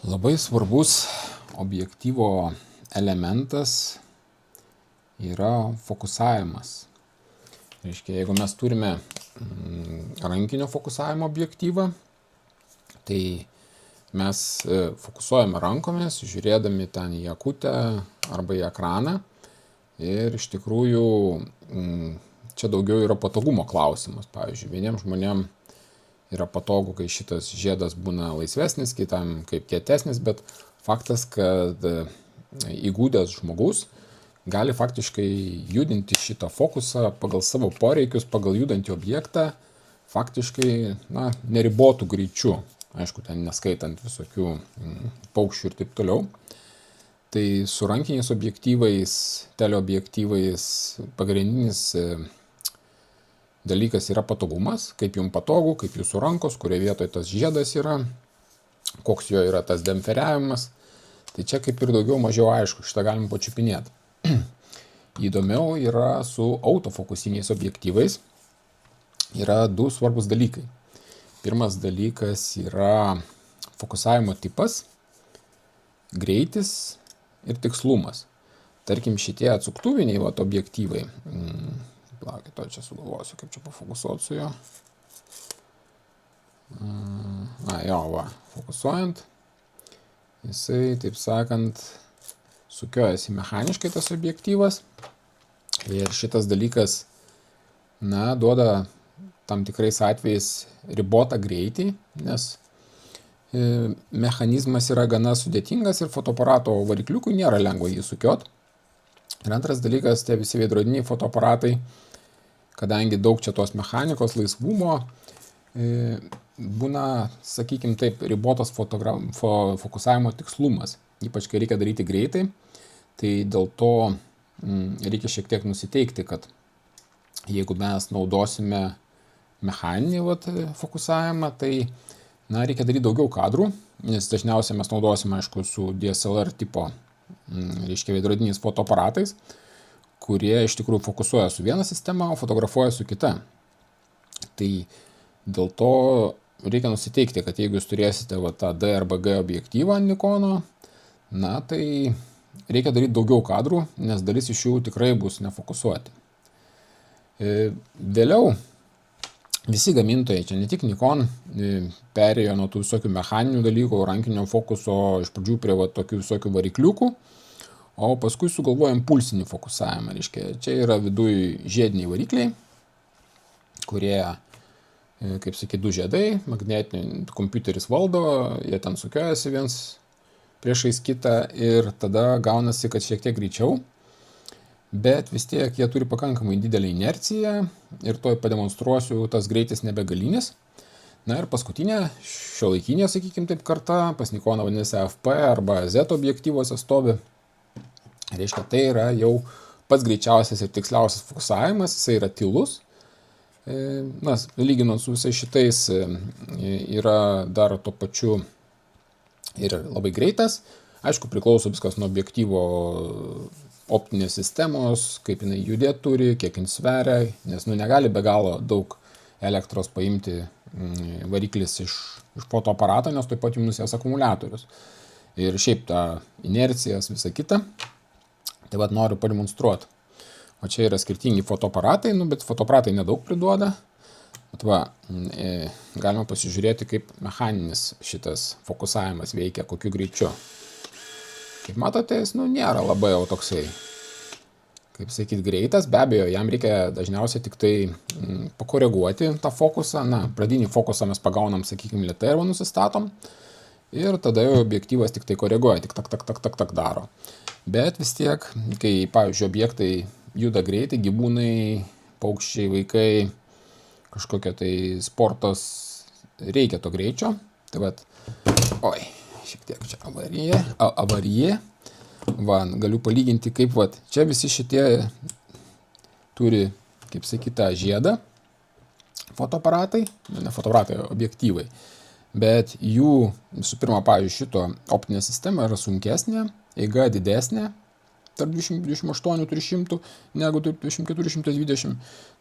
Labai svarbus objektyvo elementas yra fokusavimas. Reiškia, jeigu mes turime rankinio fokusavimo objektyvą, tai mes fokusuojame rankomis, žiūrėdami ten į akutę arba į ekraną. Ir iš tikrųjų čia daugiau yra patogumo klausimas. Pavyzdžiui, vieniems žmonėms yra patogu, kai šitas žiedas būna laisvesnis, kitam kaip kietesnis, bet faktas, kad įgūdęs žmogus gali faktiškai judinti šitą fokusą pagal savo poreikius, pagal judantį objektą, faktiškai neribotų greičių, aišku, ten neskaitant visokių paukščių ir taip toliau. Tai su rankiniais objektyvais, teleobjektyvais pagrindinis dalykas yra patogumas, kaip jums patogu, kaip jūsų rankos, kurioje vietoje tas žiedas yra, koks jo yra tas demperiavimas. Tai čia kaip ir daugiau mažiau aišku, šitą galim pačiupinėti. Įdomiau yra su autofokusiniais objektyvais. Yra du svarbus dalykai. Pirmas dalykas yra fokusavimo tipas, greitis ir tikslumas. Tarkim, šitie atsuktuviniai objektyvai, plaukit, to čia sugalvosiu, kaip čia pafokusuoti su jo. Fokusuojant, jisai, taip sakant, sukiojasi mechaniškai tas objektyvas. Ir šitas dalykas, duoda tam tikrais atvejais ribotą greitį, nes mechanizmas yra gana sudėtingas ir fotoaparato varikliukui nėra lengva jį sukiot. Ir antras dalykas, tie visi veidrodiniai fotoaparatai, kadangi daug čia tos mechanikos, laisvumo, būna, sakykim taip, ribotas fokusavimo tikslumas, ypač kai reikia daryti greitai, tai dėl to reikia šiek tiek nusiteikti, kad jeigu mes naudosime mechaninį fokusavimą, tai reikia daryti daugiau kadrų, nes dažniausiai mes naudosime, aišku, su DSLR tipo, reiškia veidrodiniais fotoaparatais, kurie iš tikrųjų fokusuoja su viena sistema, o fotografuoja su kita. Tai dėl to reikia nusiteikti, kad jeigu jūs turėsite tą D arba G objektyvą Nikono, tai reikia daryti daugiau kadrų, nes dalis iš jų tikrai bus nefokusuoti. Vėliau visi gamintojai, čia ne tik Nikon, perėjo nuo tų visokių mechaninių dalykų, rankinio fokuso iš pradžių prie tokių visokių varikliukų, o paskui sugalvojo impulsinį fokusavimą. Reiškia, čia yra viduj žiediniai varikliai, kurie, kaip sakyti, du žiedai, magnetinį kompiuteris valdo, jie ten sukiojasi viens priešais kitą ir tada gaunasi, kad šiek tiek greičiau, bet vis tiek jie turi pakankamai didelę inerciją ir toj pademonstruosiu, tas greitis nebegalinis. Ir paskutinė, šiuolaikinė, sakykim taip, karta, pas Nikoną vadinasi AFP arba Z objektyvuose stovi. Reiškia, tai yra jau pats greičiausias ir tiksliausias fokusavimas, jisai yra tylus. Lyginant su visais šitais yra dar tuo pačiu ir labai greitas. Aišku, priklauso viskas nuo objektyvo optinės sistemos, kaip jinai judėt turi, kiek jin sveria, nes negali be galo daug elektros paimti variklis iš fotoaparato, nes taip pat jums nusės akumuliatorius. Ir šiaip ta inercijas, visa kita. Tai noriu pademonstruoti. O čia yra skirtingi fotoaparatai, bet fotoaparatai nedaug priduoda. Galima pasižiūrėti, kaip mechaninis šitas fokusavimas veikia, kokiu greičiu. Kaip matote, jis nėra labai jau toksai, kaip sakyti, greitas. Be abejo, jam reikia dažniausiai tik tai pakoreguoti tą fokusą. Pradinį fokusą mes pagaunam, sakykime, lėtai arba nusistatom. Ir tada jau objektyvas tik tai koreguoja, tik tak daro. Bet vis tiek, kai, pavyzdžiui, objektai juda greitai, gyvūnai, paukščiai, vaikai, kažkokia tai sportas, reikia to greičio. Šiek tiek čia avarija. Galiu palyginti, kaip čia visi šitie turi, kaip sakyta, žiedą fotoaparatai, ne fotoaparatai, objektyvai. Bet jų, visų pirma, pavyzdžiui, šito optinė sistema yra sunkesnė, eiga didesnė, tarp 28-300 negu 24-120.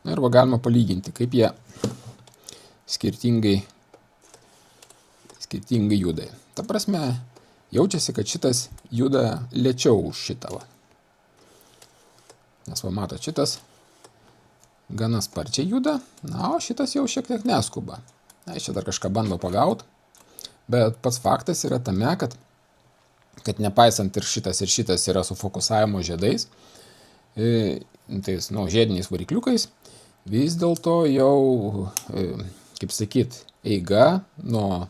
Ir galima palyginti, kaip jie skirtingai juda. Ta prasme, jaučiasi, kad šitas juda lėčiau už šitą. Va. Nes va matot, šitas gana sparčiai juda, na, o šitas jau šiek tiek neskuba. Na, čia dar kažką bando pagauti, bet pats faktas yra tame, kad nepaisant ir šitas yra su fokusavimo žiedais, tais, žiediniais varikliukais, vis dėlto jau, kaip sakyt, eiga nuo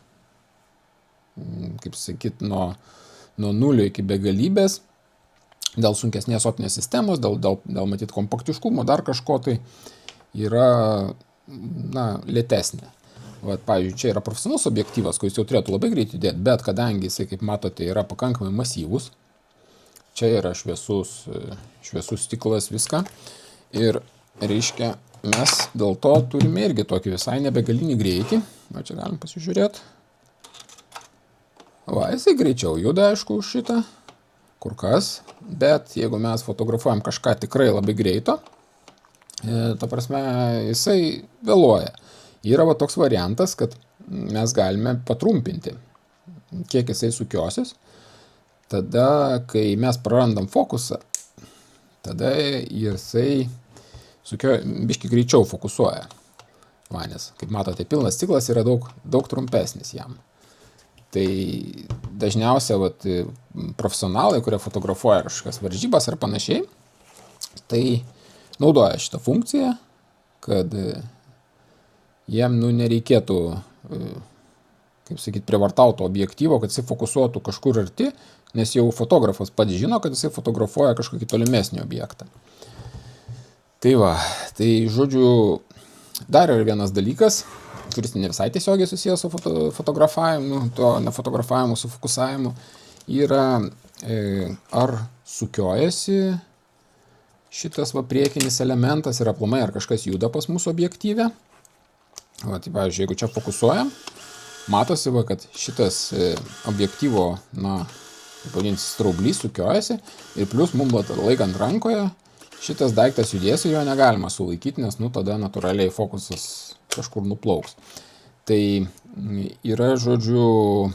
0 iki begalybės, dėl sunkesnės optinės sistemos, dėl matyt kompaktiškumo, dar kažko tai yra lėtesnė. Vat, pavyzdžiui, čia yra profesionalus objektyvas, kuris jau turėtų labai greit judėti, bet kadangi jisai, kaip matote, yra pakankamai masyvus, čia yra šviesus stiklas viską, ir reiškia, mes dėl to turime irgi tokį visai nebegalinį greitį, va čia galim pasižiūrėti, va, jisai greičiau juda, aišku, už šitą, kur kas, bet jeigu mes fotografuojam kažką tikrai labai greito, ta prasme, jisai vėluoja. Yra va toks variantas, kad mes galime patrumpinti, kiek jisai sukiosis. Tada, kai mes prarandam fokusą, tada jisai biškį greičiau fokusuoja. Va, nes, kaip matote, pilnas ciklas yra daug trumpesnis jam. Tai dažniausia profesionalai, kurie fotografuoja kažkokias varžybas ar panašiai, tai naudoja šitą funkciją, kad jiem nereikėtų, kaip sakyt, privartauto objektyvo, kad jisai fokusuotų kažkur arti, nes jau fotografas pats žino, kad jisai fotografuoja kažkokį tolimesnį objektą. Tai va, tai žodžiu, dar yra vienas dalykas, kuris ne visai tiesiogiai susijęs su fotografavimu, to nefotografavimu, su fokusavimu, yra ar sukiojasi šitas priekinis elementas ir aplamai ar kažkas juda pas mūsų objektyve. Va, tai pavyzdžiui, jeigu čia fokusuojam, matosi, kad šitas objektyvo, straublys sukiojasi ir plus mums laikant rankoje, šitas daiktas judės ir jo negalima sulaikyti, nes tada natūraliai fokusas kažkur nuplauks. Tai yra, žodžiu,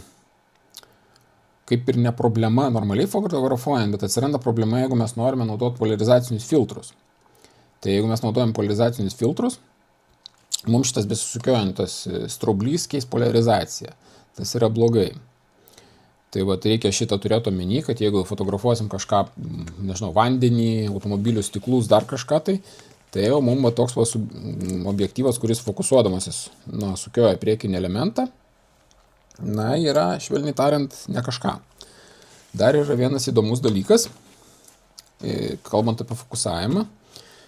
kaip ir ne problema normaliai fotografuojant, bet atsiranda problema, jeigu mes norime naudoti poliarizacinius filtrus. Tai jeigu mes naudojam poliarizacinius filtrus, mums šitas besisukiojantas straublys keis poliarizaciją. Tas yra blogai. Tai reikia šitą turėti omeny, kad jeigu fotografuosim kažką, nežinau, vandenį, automobilių stiklus, dar kažką, tai jau mums toks objektyvas, kuris fokusuodamasis sukioja priekinį elementą, yra, švelniai tariant, ne kažką. Dar yra vienas įdomus dalykas, kalbant apie fokusavimą.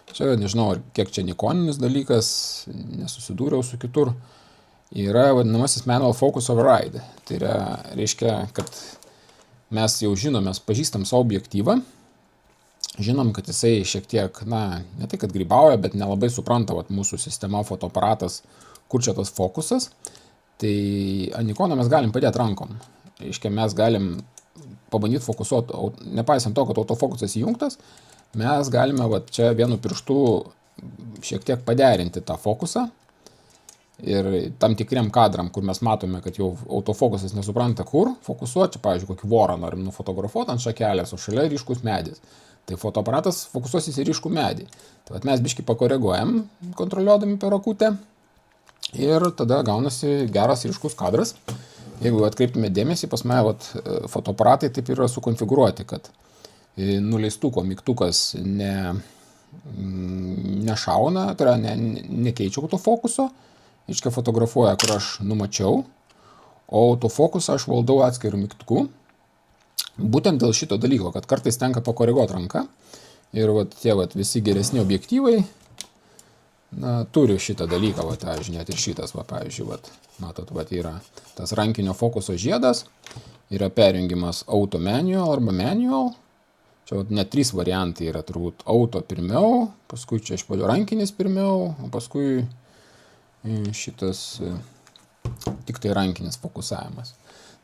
Čia, nežinau, kiek čia nikoninis dalykas, nesusidūriau su kitur, yra vadinamasis manual focus override. Tai reiškia, kad mes jau žinom, mes pažįstam savo objektyvą, žinom, kad jisai šiek tiek, ne tai kad grybauja, bet nelabai supranta mūsų sistema, fotoaparatas, kur čia tas fokusas. Tai ant Nikono mes galim padėti rankom. Reiškia, mes galim pabandyti fokusuoti, nepaisant to, kad autofokusas įjungtas, mes galime čia vienu pirštu šiek tiek paderinti tą fokusą ir tam tikriem kadram, kur mes matome, kad jau autofokusas nesupranta kur fokusuoti, čia, pavyzdžiui, kokį vorą norim nufotografuoti ant šakelės, o šalia ryškus medis. Tai fotoaparatas fokusuosis į ryškų medį. Tai mes biškį pakoreguojam, kontroliuodami per akutę ir tada gaunasi geras ryškus kadras. Jeigu atkreiptume dėmesį, pas mane fotoaparatai taip yra sukonfigūruoti, kad nuleistuko mygtukas nešauna, tai yra nekeičia autofokuso, reiškia fotografuoja, kur aš numačiau, o autofokusą aš valdau atskirų mygtukų, būtent dėl šito dalyko, kad kartais tenka pakoreguoti ranką ir tie visi geresni objektyvai turi šitą dalyką, net ir šitas, pavyzdžiui, matot, yra tas rankinio fokuso žiedas, yra perjungimas auto manual arba manual. Čia net 3 variantai yra turbūt auto pirmiau, paskui čia rankinis pirmiau, o paskui šitas tik tai rankinis fokusavimas.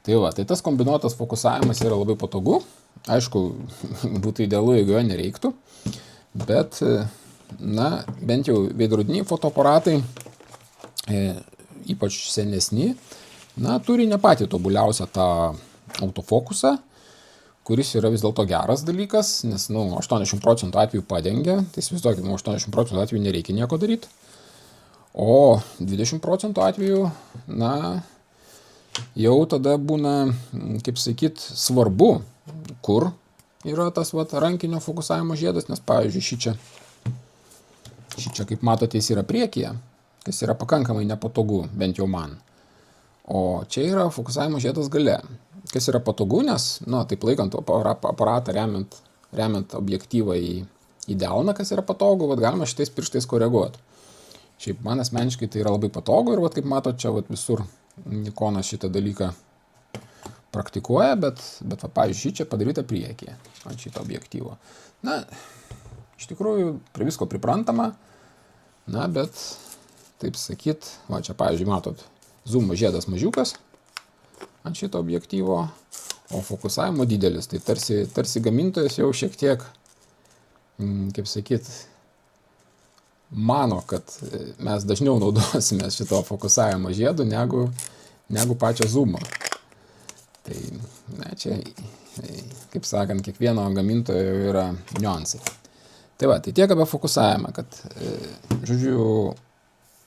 Tai tas kombinuotas fokusavimas yra labai patogu. Aišku, būtų idealu, jeigu jo nereiktų, bet, bent jau veidrodiniai fotoaparatai, ypač senesni, turi ne patį tobuliausią tą autofokusą, kuris yra vis dėlto geras dalykas, nes 80% atvejų padengia, tai įsivaizduokime, 80% atvejų nereikia nieko daryti, o 20% atvejų, jau tada būna, kaip sakyt, svarbu, kur yra tas rankinio fokusavimo žiedas, nes pavyzdžiui, šičia, kaip matote, jis yra priekyje, kas yra pakankamai nepatogu, bent jau man. O čia yra fokusavimo žiedas gale, kas yra patogu, nes, taip laikant aparatą, remiant objektyvą į delną, kas yra patogu, galima šitais pirštais koreguoti. Šiaip man asmeniškai tai yra labai patogu ir kaip matote, čia visur Nikonas šitą dalyką praktikuoja, bet pavyzdžiui, čia padaryta priekyje ant šito objektyvo. Iš tikrųjų, prie visko priprantama, bet, taip sakyt, čia pavyzdžiui, matot, zoomo žiedas mažiukas ant šito objektyvo, o fokusavimo didelis. Tai tarsi gamintojas jau šiek tiek, kaip sakyt, mano, kad mes dažniau naudosime šito fokusavimo žiedu negu pačio zoomo. Tai, čia, kaip sakant, kiekvieno gamintojo yra niuansai. Tai tiek apie fokusavimą, kad, žodžiu,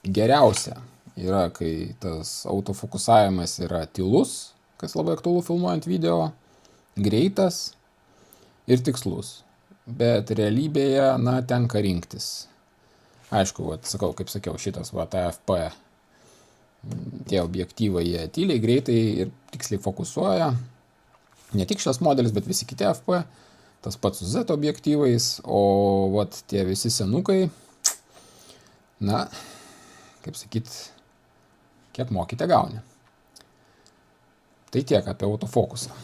geriausia yra, kai tas autofokusavimas yra tylus, kas labai aktualu filmuojant video, greitas ir tikslus. Bet realybėje, tenka rinktis. Aišku, kaip sakiau, šitas AFP, tie objektyvai, jie tyliai, greitai ir tiksliai fokusuoja. Ne tik šitas modelis, bet visi kiti AFP, tas pats su Z objektyvais, o tie visi senukai, kaip sakyt, kiek mokite gauni. Tai tiek apie autofokusą.